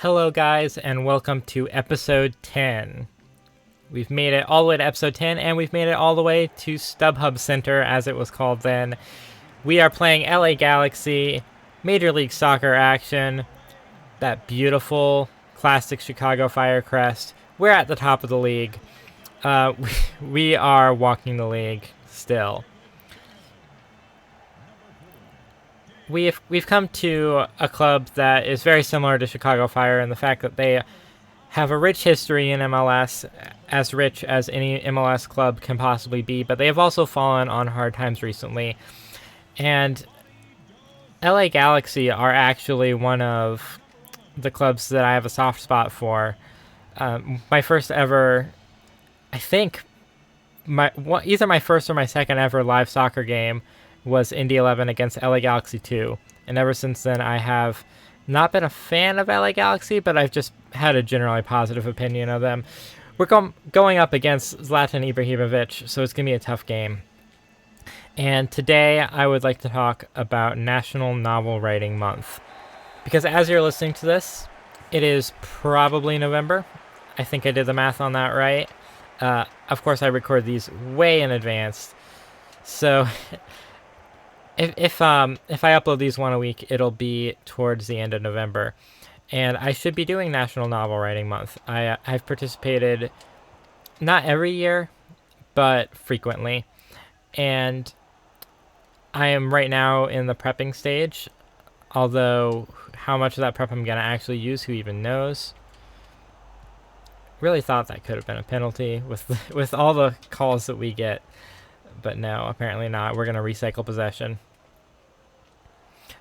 Hello guys, and welcome to episode 10. We've made it all the way to episode 10, and we've made it all the way to StubHub Center, as it was called then. We are playing LA Galaxy, Major League Soccer action, that beautiful classic Chicago Fire crest. We're at the top of the league. We are walking the league still. We've come to a club that is very similar to Chicago Fire in the fact that they have a rich history in MLS, as rich as any MLS club can possibly be, but they have also fallen on hard times recently. And LA Galaxy are actually one of the clubs that I have a soft spot for. My first ever, I think, either my first or my second ever live soccer game was Indy 11 against LA Galaxy 2. And ever since then, I have not been a fan of LA Galaxy, but I've just had a generally positive opinion of them. We're going up against Zlatan Ibrahimovic, so it's going to be a tough game. And today, I would like to talk about National Novel Writing Month. Because as you're listening to this, it is probably November. I think I did the math on that right. Of course, I record these way in advance. So if I upload these one a week, it'll be towards the end of November. And I should be doing National Novel Writing Month. I've participated not every year, but frequently. And I am right now in the prepping stage. Although how much of that prep I'm going to actually use, who even knows? Really thought that could have been a penalty with all the calls that we get. But no, apparently not. We're going to recycle possession.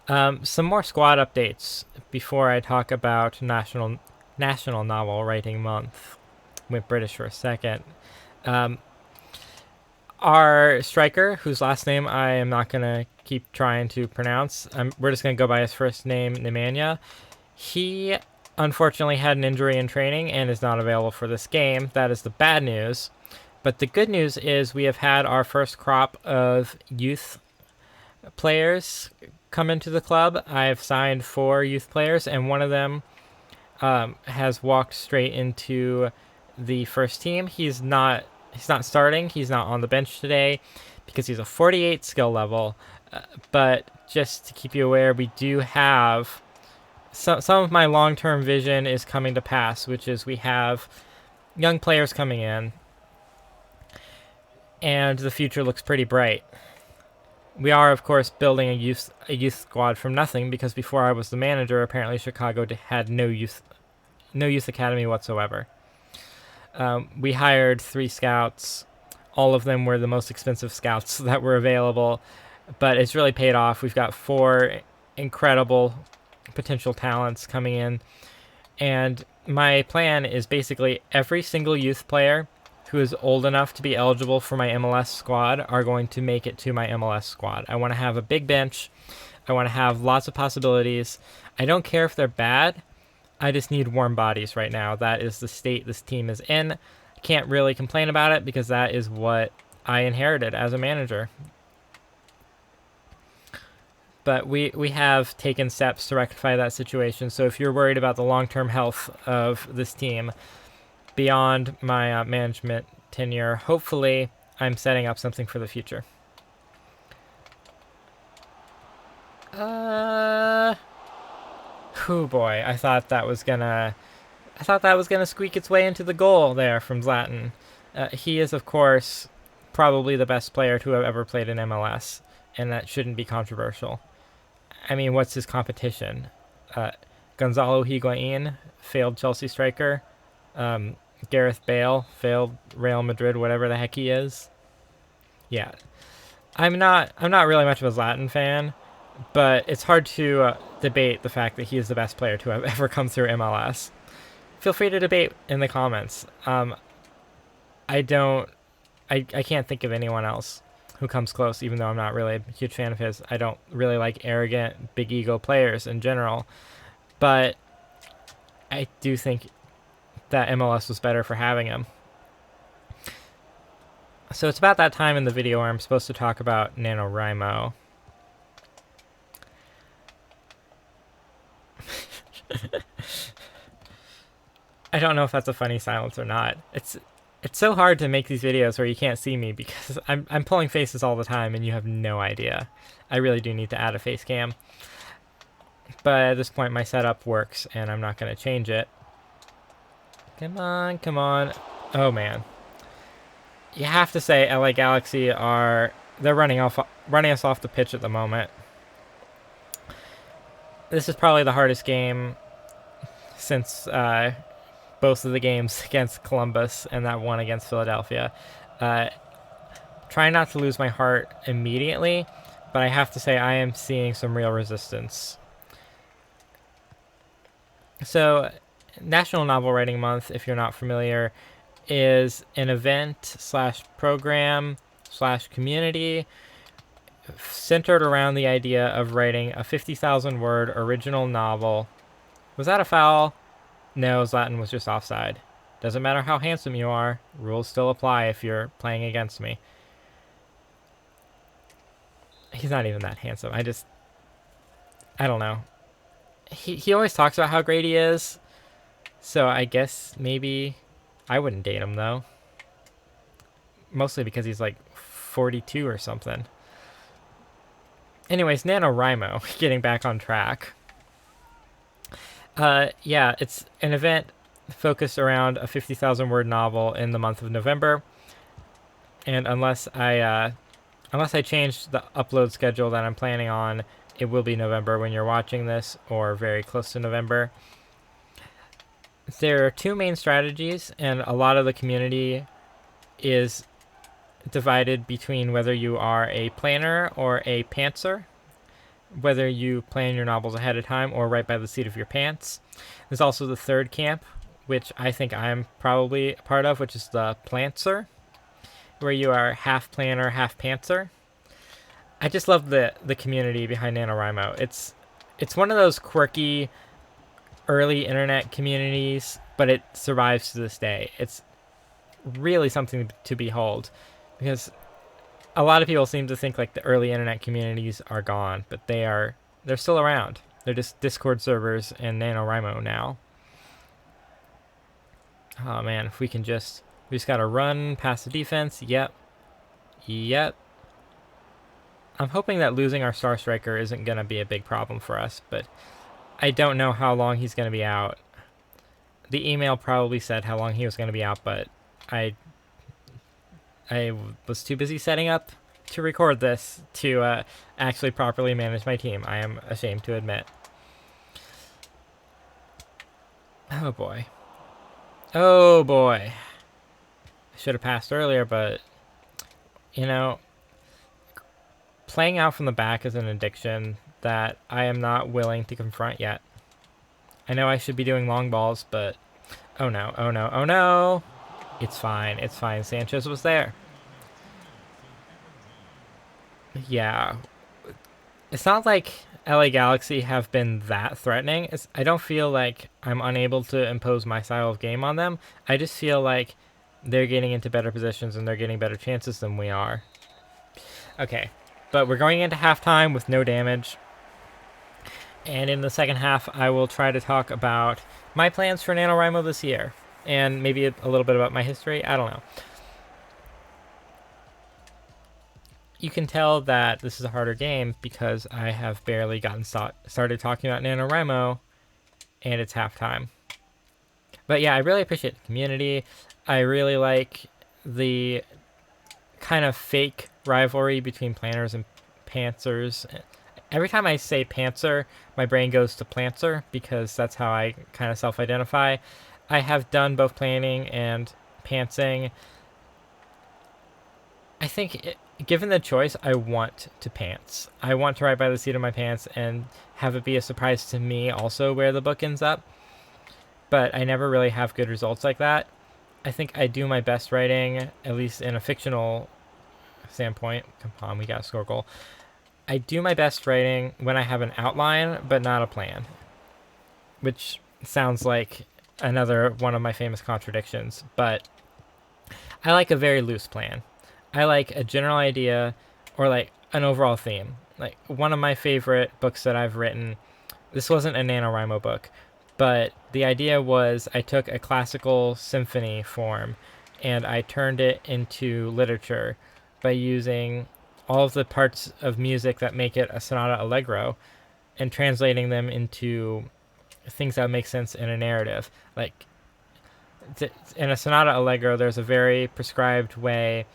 Some more squad updates before I talk about National Novel Writing Month. Went British for a second. Our striker, whose last name I am not going to keep trying to pronounce, we're just going to go by his first name, Nemanja. He unfortunately had an injury in training and is not available for this game. That is the bad news. But the good news is we have had our first crop of youth players come into the club. I've signed 4 youth players, and one of them has walked straight into the first team. He's not starting. He's not on the bench today because he's a 48 skill level. But just to keep you aware, we do have some of my long-term vision is coming to pass, which is we have young players coming in, and the future looks pretty bright. We are, of course, building a youth squad from nothing because before I was the manager, apparently Chicago had no youth academy whatsoever. We hired 3 scouts. All of them were the most expensive scouts that were available, but it's really paid off. We've got 4 incredible potential talents coming in, and my plan is basically every single youth player who is old enough to be eligible for my MLS squad are going to make it to my MLS squad. I want to have a big bench. I want to have lots of possibilities. I don't care if they're bad. I just need warm bodies right now. That is the state this team is in. I can't really complain about it because that is what I inherited as a manager. But we have taken steps to rectify that situation. So if you're worried about the long-term health of this team beyond my management tenure, hopefully I'm setting up something for the future. Oh boy, I thought that was gonna squeak its way into the goal there from Zlatan. He is, of course, probably the best player to have ever played in MLS, and that shouldn't be controversial. I mean, what's his competition? Gonzalo Higuain, failed Chelsea striker. Gareth Bale, failed Real Madrid, whatever the heck he is. Yeah, I'm not really much of a Zlatan fan, but it's hard to debate the fact that he is the best player to have ever come through MLS. Feel free to debate in the comments. I can't think of anyone else who comes close, even though I'm not really a huge fan of his. I don't really like arrogant, big ego players in general, but I do think that MLS was better for having him. So it's about that time in the video where I'm supposed to talk about NaNoWriMo. I don't know if that's a funny silence or not. It's so hard to make these videos where you can't see me because I'm pulling faces all the time and you have no idea. I really do need to add a face cam. But at this point my setup works and I'm not going to change it. Come on, come on. Oh man. You have to say LA Galaxy they're running us off the pitch at the moment. This is probably the hardest game since both of the games against Columbus and that one against Philadelphia. Try not to lose my heart immediately, but I have to say I am seeing some real resistance. So, National Novel Writing Month, if you're not familiar, is an event / program / community centered around the idea of writing a 50,000 word original novel. Was that a foul? No, Zlatan was just offside. Doesn't matter how handsome you are, rules still apply if you're playing against me. He's not even that handsome. I don't know. He always talks about how great he is, so I guess maybe I wouldn't date him though. Mostly because he's like 42 or something. Anyways, NaNoWriMo, getting back on track. Yeah, it's an event focused around a 50,000 word novel in the month of November. And unless I change the upload schedule that I'm planning on, it will be November when you're watching this, or very close to November. There are two main strategies, and a lot of the community is divided between whether you are a planner or a pantser, whether you plan your novels ahead of time or right by the seat of your pants. There's also the third camp, which I think I'm probably a part of, which is the plantser, where you are half planner, half pantser. I just love the community behind NaNoWriMo. It's one of those quirky early internet communities, but it survives to this day. It's really something to behold, because a lot of people seem to think like the early internet communities are gone, but they're still around. They're just Discord servers and NaNoWriMo now. Oh man, if we just gotta run past the defense. Yep. I'm hoping that losing our star striker isn't gonna be a big problem for us, but I don't know how long he's gonna be out. The email probably said how long he was gonna be out, but I was too busy setting up to record this to actually properly manage my team. I am ashamed to admit. Oh boy. Oh boy. I should have passed earlier, but playing out from the back is an addiction that I am not willing to confront yet. I know I should be doing long balls, but oh no, oh no, oh no. It's fine, it's fine. Sanchez was there. Yeah. It's not like LA Galaxy have been that threatening. I don't feel like I'm unable to impose my style of game on them. I just feel like they're getting into better positions and they're getting better chances than we are. Okay, but we're going into halftime with no damage. And in the second half, I will try to talk about my plans for NaNoWriMo this year. And maybe a little bit about my history. I don't know. You can tell that this is a harder game because I have barely gotten started talking about NaNoWriMo, and it's halftime. But yeah, I really appreciate the community. I really like the kind of fake rivalry between planners and pantsers. Every time I say pantser, my brain goes to plantser because that's how I kind of self-identify. I have done both planning and pantsing. I think given the choice, I want to pants. I want to write by the seat of my pants and have it be a surprise to me also where the book ends up. But I never really have good results like that. I think I do my best writing, at least in a fictional standpoint. Come on, we got a score goal. I do my best writing when I have an outline, but not a plan. Which sounds like another one of my famous contradictions, but I like a very loose plan. I like a general idea or like an overall theme. Like one of my favorite books that I've written, this wasn't a NaNoWriMo book, But the idea was I took a classical symphony form and I turned it into literature by using all of the parts of music that make it a sonata allegro and translating them into things that make sense in a narrative. Like in a sonata allegro, there's a very prescribed way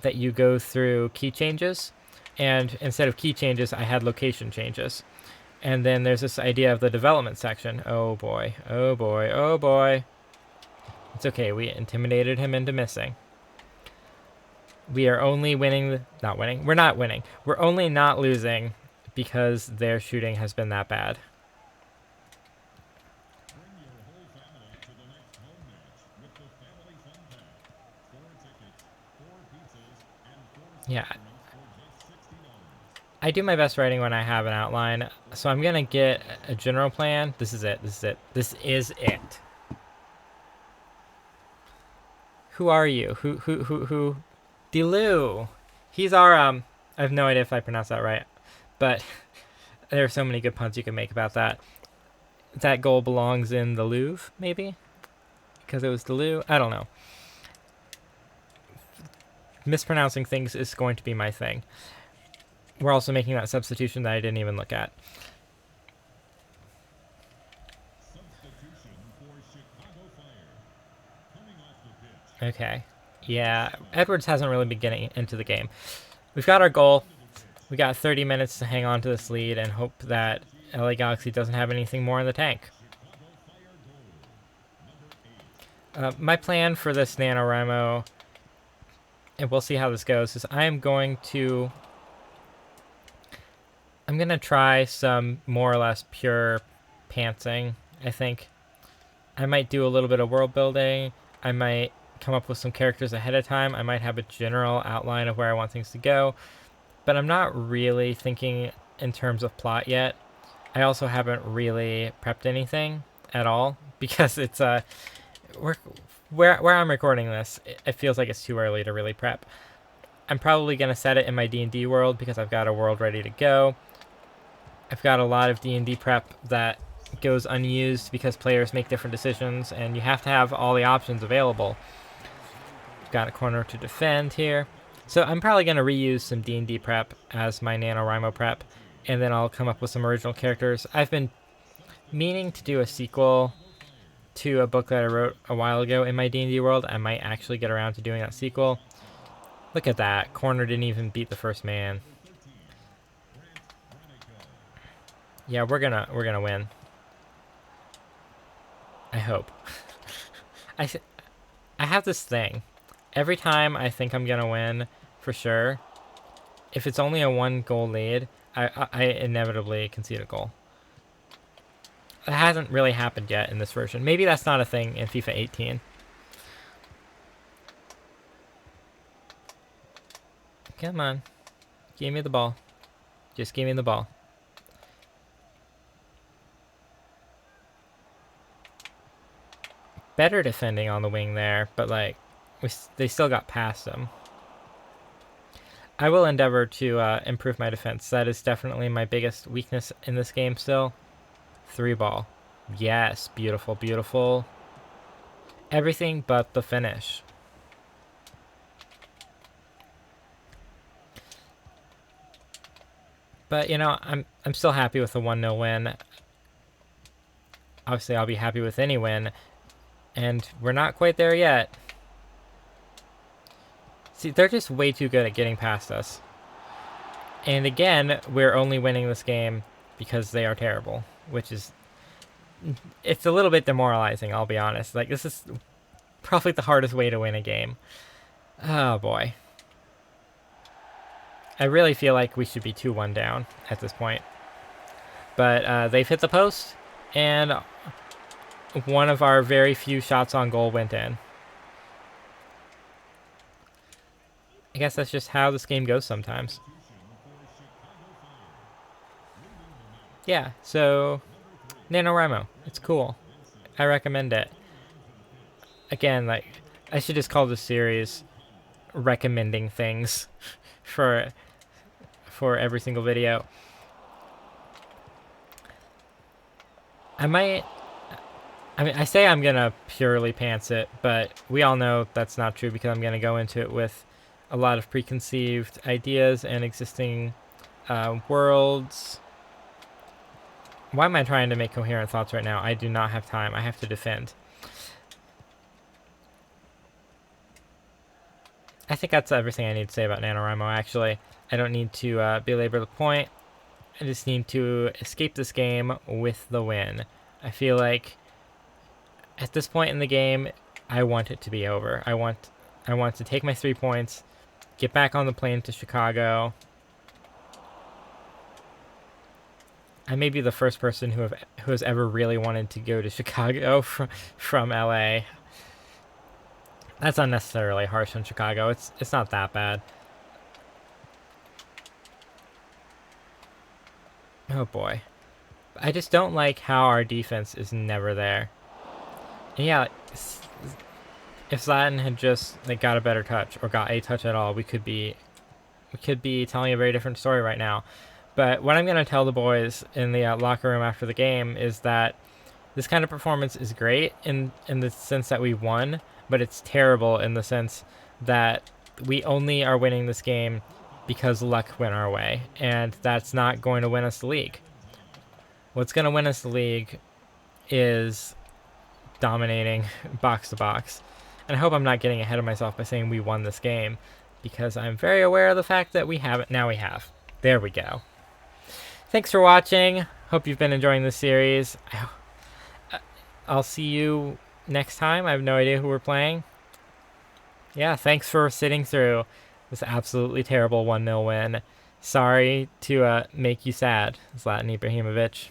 that you go through key changes, and instead of key changes, I had location changes. And then there's this idea of the development section. Oh boy, oh boy, oh boy. It's okay, we intimidated him into missing. We are only winning, not winning, we're not winning. We're only not losing because their shooting has been that bad. Yeah. I do my best writing when I have an outline, so I'm gonna get a general plan. This is it, this is it, this is it. Who are you? Who? Dilu. He's our, I have no idea if I pronounced that right, but there are so many good puns you can make about that. That goal belongs in the Louvre, maybe? Because it was Dilu? I don't know. Mispronouncing things is going to be my thing. We're also making that substitution that I didn't even look at. Okay. Yeah, Edwards hasn't really been getting into the game. We've got our goal. We got 30 minutes to hang on to this lead and hope that LA Galaxy doesn't have anything more in the tank. My plan for this NaNoWriMo, and we'll see how this goes, is I'm going to try some more or less pure pantsing, I think. I might do a little bit of world building. I might come up with some characters ahead of time. I might have a general outline of where I want things to go. But I'm not really thinking in terms of plot yet. I also haven't really prepped anything at all because it's where I'm recording this, it feels like it's too early to really prep. I'm probably going to set it in my D&D world because I've got a world ready to go. I've got a lot of D&D prep that goes unused because players make different decisions and you have to have all the options available. I've got a corner to defend here. So I'm probably going to reuse some D&D prep as my NaNoWriMo prep, and then I'll come up with some original characters. I've been meaning to do a sequel to a book that I wrote a while ago in my D&D world. I might actually get around to doing that sequel. Look at that. Corner didn't even beat the first man. Yeah, we're gonna win. I hope. I have this thing. Every time I think I'm gonna win, for sure, if it's only a 1-goal lead, I inevitably concede a goal. It hasn't really happened yet in this version. Maybe that's not a thing in FIFA 18. Come on. Give me the ball. Just give me the ball. Better defending on the wing there, but like, they still got past him. I will endeavor to improve my defense. That is definitely my biggest weakness in this game still. 3-ball. Yes, beautiful, beautiful. Everything but the finish. But, you know, I'm still happy with the 1-0 win. Obviously, I'll be happy with any win. And we're not quite there yet. See, they're just way too good at getting past us. And again, we're only winning this game because they are terrible, which is... It's a little bit demoralizing, I'll be honest. Like, this is probably the hardest way to win a game. Oh, boy. I really feel like we should be 2-1 down at this point. But they've hit the post, and one of our very few shots on goal went in. I guess that's just how this game goes sometimes. Yeah, so NaNoWriMo, it's cool. I recommend it. Again, like, I should just call this series recommending things for every single video. I might I mean, I say I'm going to purely pants it, but we all know that's not true because I'm going to go into it with a lot of preconceived ideas and existing worlds. Why am I trying to make coherent thoughts right now? I do not have time. I have to defend. I think that's everything I need to say about NaNoWriMo, actually. I don't need to belabor the point. I just need to escape this game with the win. I feel like at this point in the game, I want it to be over. I want to take my 3 points, get back on the plane to Chicago. I may be the first person who has ever really wanted to go to Chicago from LA. That's unnecessarily harsh on Chicago. It's not that bad. Oh boy. I just don't like how our defense is never there. And yeah, if Zlatan had just got a better touch or got a touch at all, we could be telling a very different story right now. But what I'm going to tell the boys in the locker room after the game is that this kind of performance is great in the sense that we won, but it's terrible in the sense that we only are winning this game because luck went our way, and that's not going to win us the league. What's going to win us the league is dominating box to box. And I hope I'm not getting ahead of myself by saying we won this game, because I'm very aware of the fact that we haven't. Now we have. There we go. Thanks for watching. Hope you've been enjoying this series. I'll see you next time. I have no idea who we're playing. Yeah, thanks for sitting through this absolutely terrible 1-0 win. Sorry to make you sad, Zlatan Ibrahimovic.